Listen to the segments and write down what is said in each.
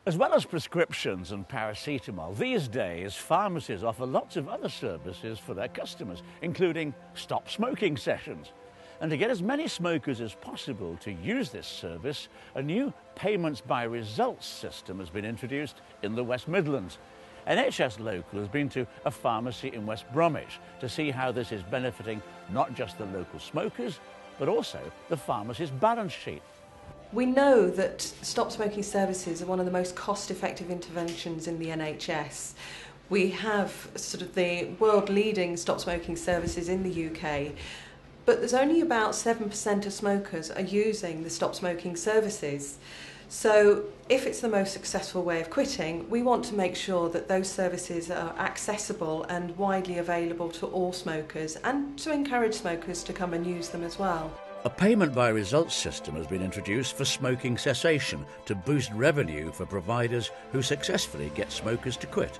As well as prescriptions and paracetamol, these days pharmacies offer lots of other services for their customers, including stop smoking sessions. And to get as many smokers as possible to use this service, a new payments by results system has been introduced in the West Midlands. NHS Local has been to a pharmacy in West Bromwich to see how this is benefiting not just the local smokers, but also the pharmacy's balance sheet. We know that stop smoking services are one of the most cost-effective interventions in the NHS. We have sort of the world-leading stop smoking services in the UK, but there's only about 7% of smokers are using the stop smoking services. So if it's the most successful way of quitting, we want to make sure that those services are accessible and widely available to all smokers, and to encourage smokers to come and use them as well. A payment by results system has been introduced for smoking cessation to boost revenue for providers who successfully get smokers to quit.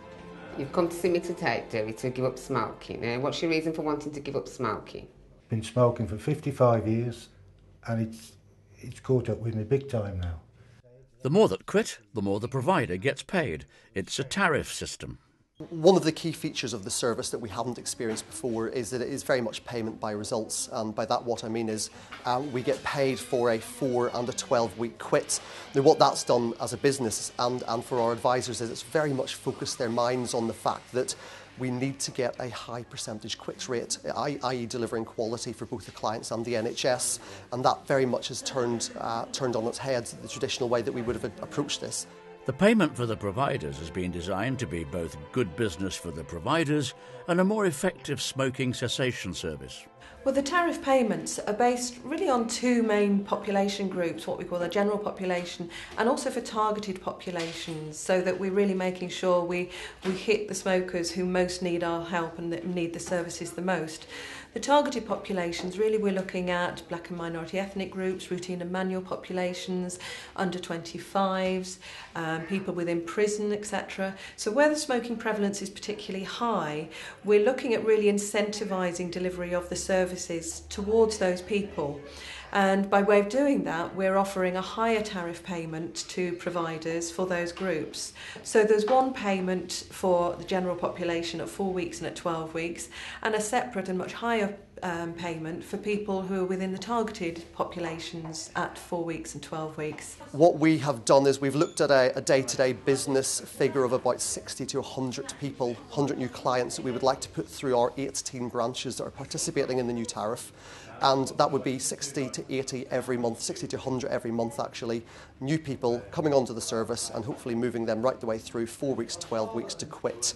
You've come to see me today, Derry, to give up smoking. What's your reason for wanting to give up smoking? Been smoking for 55 years and it's caught up with me big time now. The more that quit, the more the provider gets paid. It's a tariff system. One of the key features of the service that we haven't experienced before is that it is very much payment by results, and by that what I mean is we get paid for a 4 and a 12-week quit. Now what that's done as a business and for our advisors is it's very much focused their minds on the fact that we need to get a high percentage quit rate, i.e. delivering quality for both the clients and the NHS, and that very much has turned on its head the traditional way that we would have approached this. The payment for the providers has been designed to be both good business for the providers and a more effective smoking cessation service. Well, the tariff payments are based really on two main population groups, what we call the general population and also for targeted populations, so that we're really making sure we hit the smokers who most need our help and that need the services the most. The targeted populations, really we're looking at black and minority ethnic groups, routine and manual populations, under 25s, people within prison, etc. So where the smoking prevalence is particularly high, we're looking at really incentivising delivery of the services towards those people. And by way of doing that, we're offering a higher tariff payment to providers for those groups. So there's one payment for the general population at 4 weeks and at 12 weeks, and a separate and much higher payment for people who are within the targeted populations at 4 weeks and 12 weeks. What we have done is we've looked at a day-to-day business figure of about 60 to 100 people, 100 new clients that we would like to put through our 18 branches that are participating in the new tariff. And that would be 60 to 80 every month, 60 to 100 every month actually, new people coming onto the service and hopefully moving them right the way through 4 weeks, 12 weeks to quit.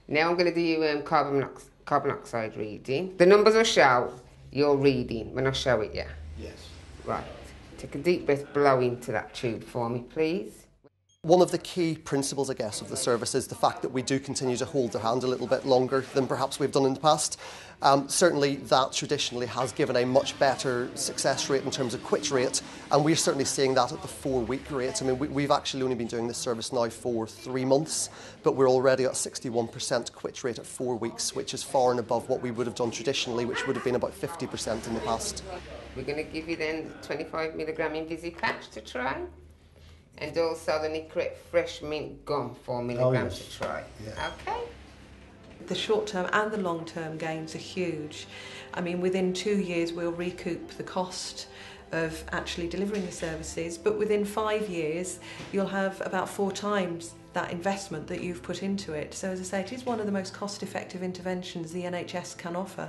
Now I'm going to do carbon monoxide reading. The numbers will show your reading when I show it, yeah? Yes. Right. Take a deep breath, blow into that tube for me, please. One of the key principles, I guess, of the service is the fact that we do continue to hold their hand a little bit longer than perhaps we've done in the past. Certainly that traditionally has given a much better success rate in terms of quit rate, and we're certainly seeing that at the 4-week rate. I mean, we've actually only been doing this service now for 3 months, but we're already at 61% quit rate at 4 weeks, which is far and above what we would have done traditionally, which would have been about 50% in the past. We're going to give you then 25 milligram Invisi patch to try. And also the Nicorette Fresh Mint Gum, 4 milligrams to try. Yeah. Okay. The short-term and the long-term gains are huge. I mean, within 2 years we'll recoup the cost of actually delivering the services, but within 5 years you'll have about 4 times that investment that you've put into it. So as I say, it is one of the most cost-effective interventions the NHS can offer.